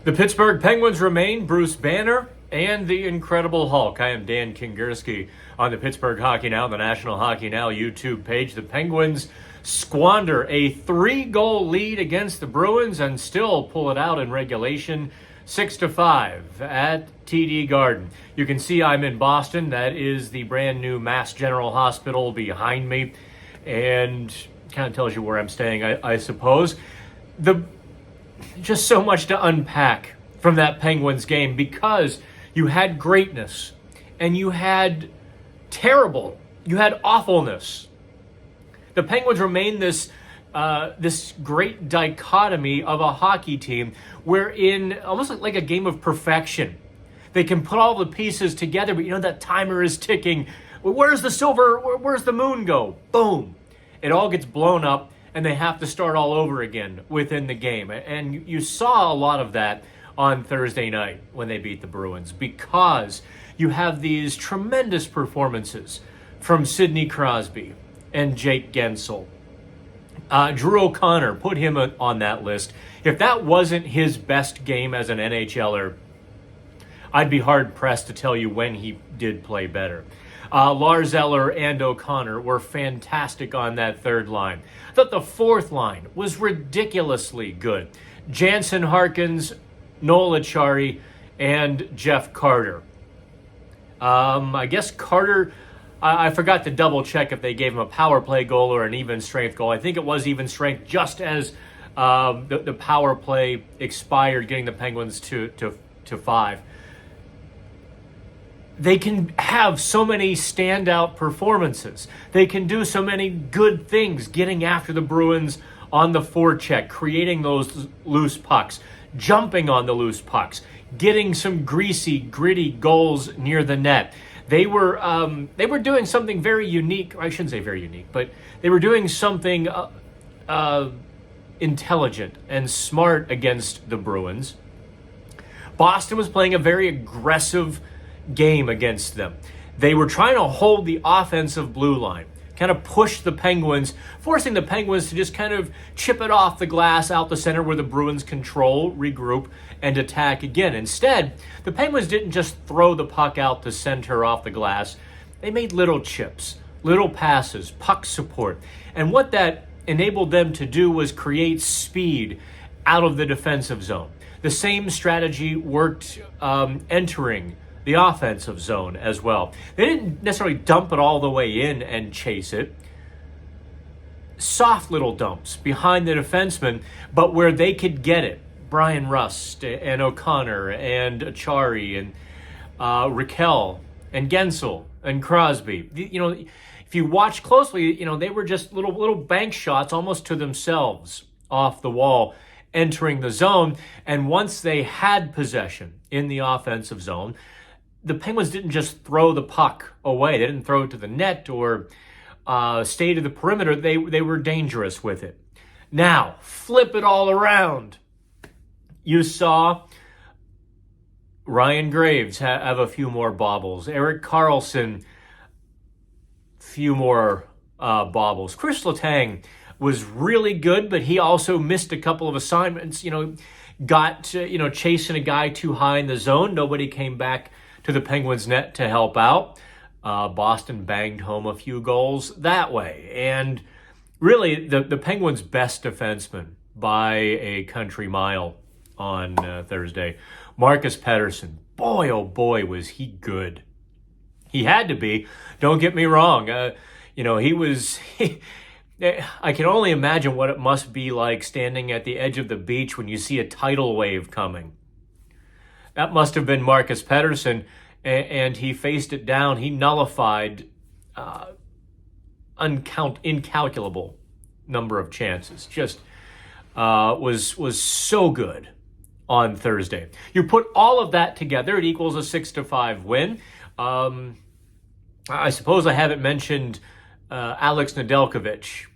The Pittsburgh Penguins remain Bruce Banner and the Incredible Hulk. I am Dan Kingerski on the Pittsburgh Hockey Now, the National Hockey Now YouTube page. The Penguins squander a 3-goal lead against the Bruins and still pull it out in regulation 6-5 at TD Garden. You can see I'm in Boston. That is the brand new Mass General Hospital behind me, and kind of tells you where I'm staying, I suppose. Just so much to unpack from that Penguins game, because you had greatness and you had terrible, you had awfulness. The Penguins remain this great dichotomy of a hockey team wherein almost like a game of perfection. They can put all the pieces together, but that timer is ticking. Where's the silver? Where's the moon go? Boom. It all gets blown up, and they have to start all over again within the game. And you saw a lot of that on Thursday night when they beat the Bruins, because you have these tremendous performances from Sidney Crosby and Jake Gensel. Drew O'Connor, put him on that list. If that wasn't his best game as an NHLer, I'd be hard-pressed to tell you when he did play better. Lars Eller and O'Connor were fantastic on that third line. I thought the fourth line was ridiculously good. Jansen Harkins, Noel Acciari, and Jeff Carter. I guess Carter, I forgot to double check if they gave him a power play goal or an even strength goal. I think it was even strength, just as the power play expired, getting the Penguins to 5. They can have so many standout performances. They can do so many good things, getting after the Bruins on the forecheck, creating those loose pucks, jumping on the loose pucks, getting some greasy, gritty goals near the net. They were doing something very unique. I shouldn't say very unique, but they were doing something intelligent and smart against the Bruins. Boston was playing a very aggressive game against them. They were trying to hold the offensive blue line, kind of push the Penguins, forcing the Penguins to just kind of chip it off the glass out the center where the Bruins control, regroup, and attack again. Instead, the Penguins didn't just throw the puck out the center off the glass. They made little chips, little passes, puck support. And what that enabled them to do was create speed out of the defensive zone. The same strategy worked entering the offensive zone as well. They didn't necessarily dump it all the way in and chase it. Soft little dumps behind the defenseman, but where they could get it. Brian Rust and O'Connor and Acciari and Raquel and Gensel and Crosby. If you watch closely, they were just little bank shots almost to themselves off the wall, entering the zone. And once they had possession in the offensive zone, the Penguins didn't just throw the puck away. They didn't throw it to the net or stay to the perimeter. They were dangerous with it. Now, flip it all around. You saw Ryan Graves have a few more bobbles. Erik Karlsson, few more bobbles. Chris Letang was really good, but he also missed a couple of assignments. Got chasing a guy too high in the zone. Nobody came back to the Penguins' net to help out. Boston banged home a few goals that way. And really, the Penguins' best defenseman by a country mile on Thursday, Marcus Pettersson. Boy, oh boy, was he good. He had to be. Don't get me wrong. He was... I can only imagine what it must be like standing at the edge of the beach when you see a tidal wave coming. That must have been Marcus Pettersson, and he faced it down. He nullified incalculable number of chances. Just was so good on Thursday. You put all of that together, it equals a 6-5 win. I suppose I haven't mentioned Alex Nedeljkovic.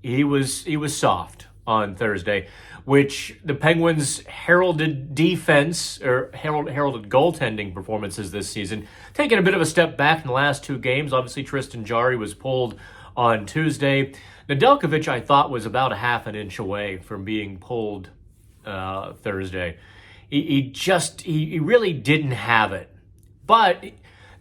He was soft on Thursday, which the Penguins heralded defense or heralded goaltending performances this season, taking a bit of a step back in the last two games. Obviously, Tristan Jarry was pulled on Tuesday. Nedeljkovic, I thought, was about a half an inch away from being pulled Thursday. He really didn't have it. But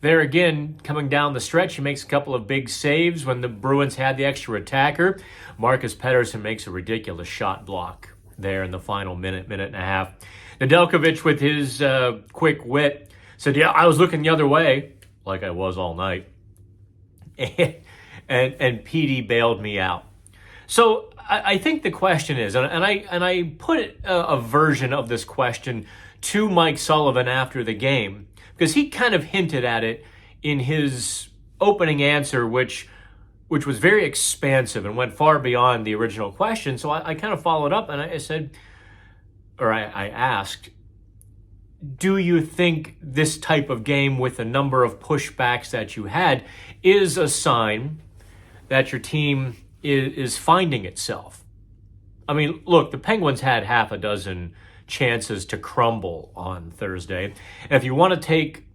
there again, coming down the stretch, he makes a couple of big saves when the Bruins had the extra attacker. Marcus Pettersson makes a ridiculous shot block there in the final minute and a half. Nedeljkovic, with his quick wit, said, yeah, I was looking the other way, like I was all night. And PD bailed me out. So I think the question is, and I put a version of this question to Mike Sullivan after the game, because he kind of hinted at it in his opening answer, which was very expansive and went far beyond the original question. So I kind of followed up and I said, or I asked, do you think this type of game with the number of pushbacks that you had is a sign that your team is finding itself? I mean, look, the Penguins had half a dozen chances to crumble on Thursday. And if you want to take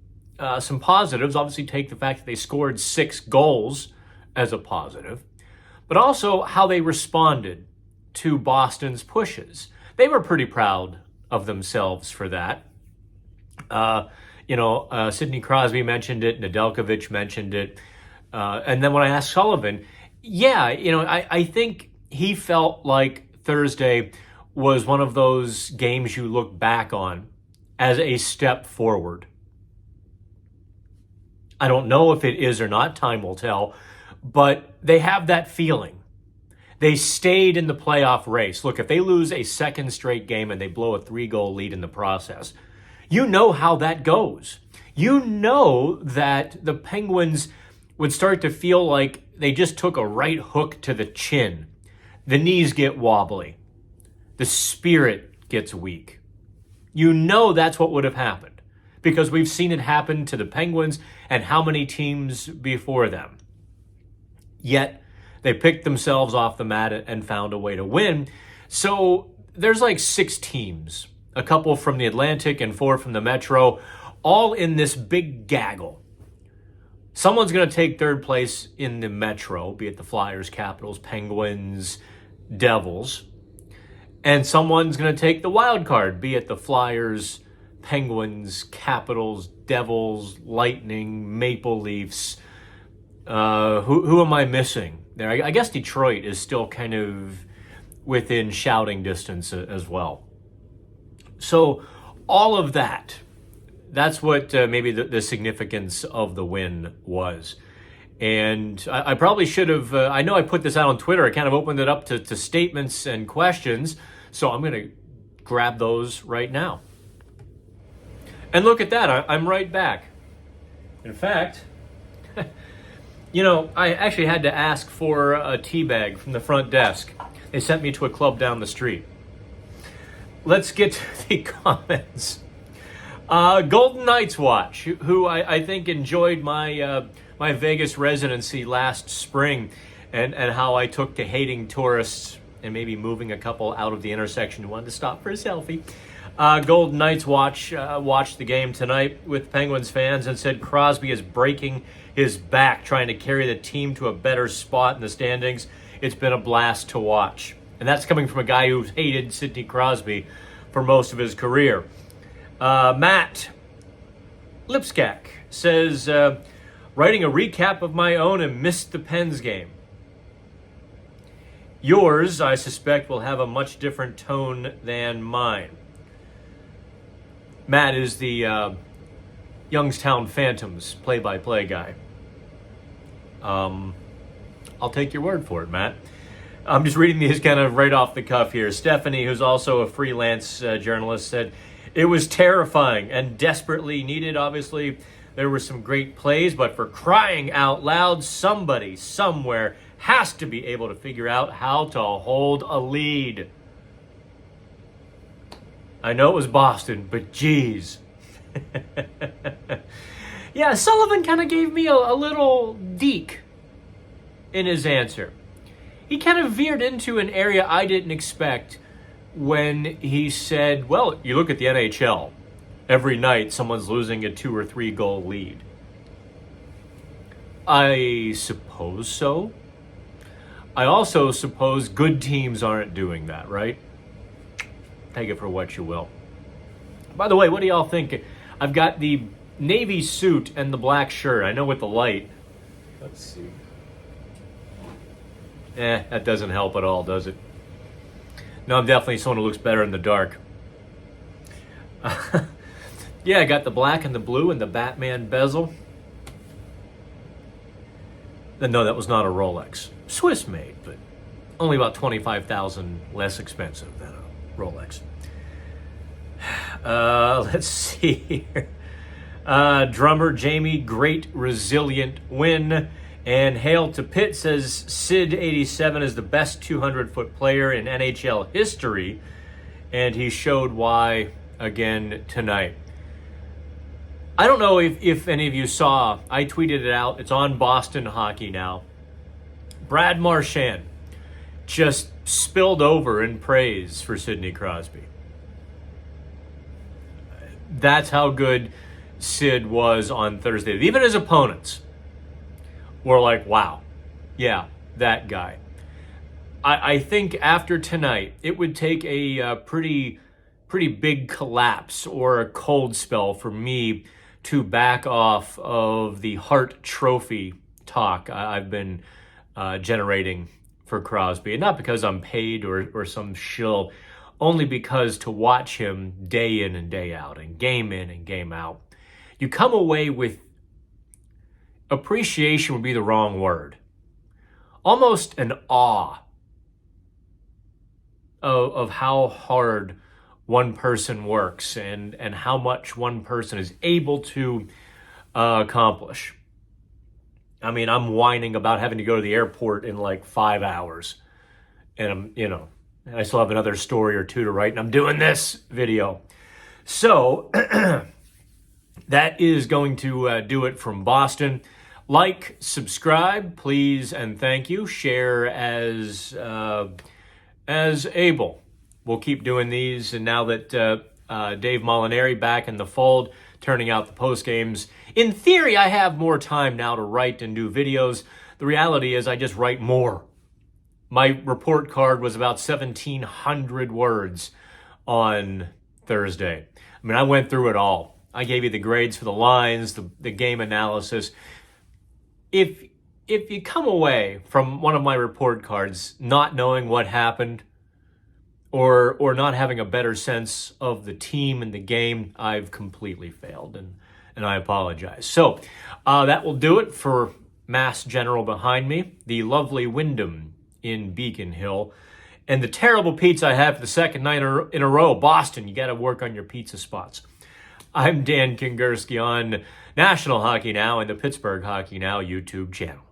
some positives, obviously take the fact that they scored 6 goals as a positive, but also how they responded to Boston's pushes. They were pretty proud of themselves for that. Sidney Crosby mentioned it, Nedeljkovic mentioned it. And then when I asked Sullivan, I think he felt like Thursday was one of those games you look back on as a step forward. I don't know if it is or not, time will tell, but they have that feeling. They stayed in the playoff race. Look, if they lose a second straight game and they blow a 3-goal lead in the process, you know how that goes. You know that the Penguins would start to feel like they just took a right hook to the chin. The knees get wobbly. The spirit gets weak. You know that's what would have happened because we've seen it happen to the Penguins and how many teams before them. Yet they picked themselves off the mat and found a way to win. So there's like 6 teams, a couple from the Atlantic and 4 from the Metro, all in this big gaggle. Someone's going to take third place in the Metro, be it the Flyers, Capitals, Penguins, Devils. And someone's going to take the wild card, be it the Flyers, Penguins, Capitals, Devils, Lightning, Maple Leafs. Who am I missing there? I guess Detroit is still kind of within shouting distance as well. So all of that's what maybe the significance of the win was. And I probably should have, I know I put this out on Twitter. I kind of opened it up to statements and questions. So I'm going to grab those right now. And look at that. I'm right back. In fact, I actually had to ask for a tea bag from the front desk. They sent me to a club down the street. Let's get to the comments. Golden Knights Watch, who I think enjoyed my my Vegas residency last spring and how I took to hating tourists and maybe moving a couple out of the intersection who wanted to stop for a selfie. Golden Knights Watch watched the game tonight with Penguins fans and said Crosby is breaking his back trying to carry the team to a better spot in the standings. It's been a blast to watch. And that's coming from a guy who hated Sidney Crosby for most of his career. Matt Lipskak says, writing a recap of my own and missed the Pens game. Yours, I suspect, will have a much different tone than mine. Matt is the Youngstown Phantoms play-by-play guy. I'll take your word for it, Matt. I'm just reading these kind of right off the cuff here. Stephanie, who's also a freelance journalist, said, it was terrifying and desperately needed. Obviously, there were some great plays, but for crying out loud, somebody somewhere has to be able to figure out how to hold a lead. I know it was Boston, but geez. Yeah, Sullivan kind of gave me a little deke in his answer. He kind of veered into an area I didn't expect when he said, well, you look at the NHL. Every night someone's losing a 2 or 3 goal lead. I suppose so. I also suppose good teams aren't doing that, right? Take it for what you will. By the way, what do y'all think? I've got the navy suit and the black shirt. I know with the light. Let's see. That doesn't help at all, does it? No, I'm definitely someone who looks better in the dark. Yeah, I got the black and the blue and the Batman bezel. No, that was not a Rolex. Swiss made, but only about 25,000 less expensive than a Rolex. Let's see here. Drummer Jamie, great resilient win. And Hail to Pitt says Sid87 is the best 200-foot player in NHL history. And he showed why again tonight. I don't know if any of you saw, I tweeted it out. It's on Boston Hockey now. Brad Marchand just spilled over in praise for Sidney Crosby. That's how good Sid was on Thursday. Even his opponents were like, wow, yeah, that guy. I think after tonight, it would take a pretty big collapse or a cold spell for me to back off of the Hart Trophy talk I've been generating for Crosby. And not because I'm paid or some shill, only because to watch him day in and day out and game out, you come away with appreciation would be the wrong word. Almost an awe of how hard one person works and how much one person is able to accomplish. I mean, I'm whining about having to go to the airport in like 5 hours. And I still have another story or two to write, and I'm doing this video. So that is going to do it from Boston. Like, subscribe, please, and thank you. Share as able. We'll keep doing these, and now that Dave Molinari back in the fold, turning out the post games. In theory, I have more time now to write and do videos. The reality is I just write more. My report card was about 1,700 words on Thursday. I mean, I went through it all. I gave you the grades for the lines, the game analysis. If you come away from one of my report cards not knowing what happened or not having a better sense of the team and the game, I've completely failed, and I apologize. So that will do it for Mass General behind me, the lovely Wyndham in Beacon Hill, and the terrible pizza I had for the second night in a row. Boston, you got to work on your pizza spots. I'm Dan Kingerski on National Hockey Now and the Pittsburgh Hockey Now YouTube channel.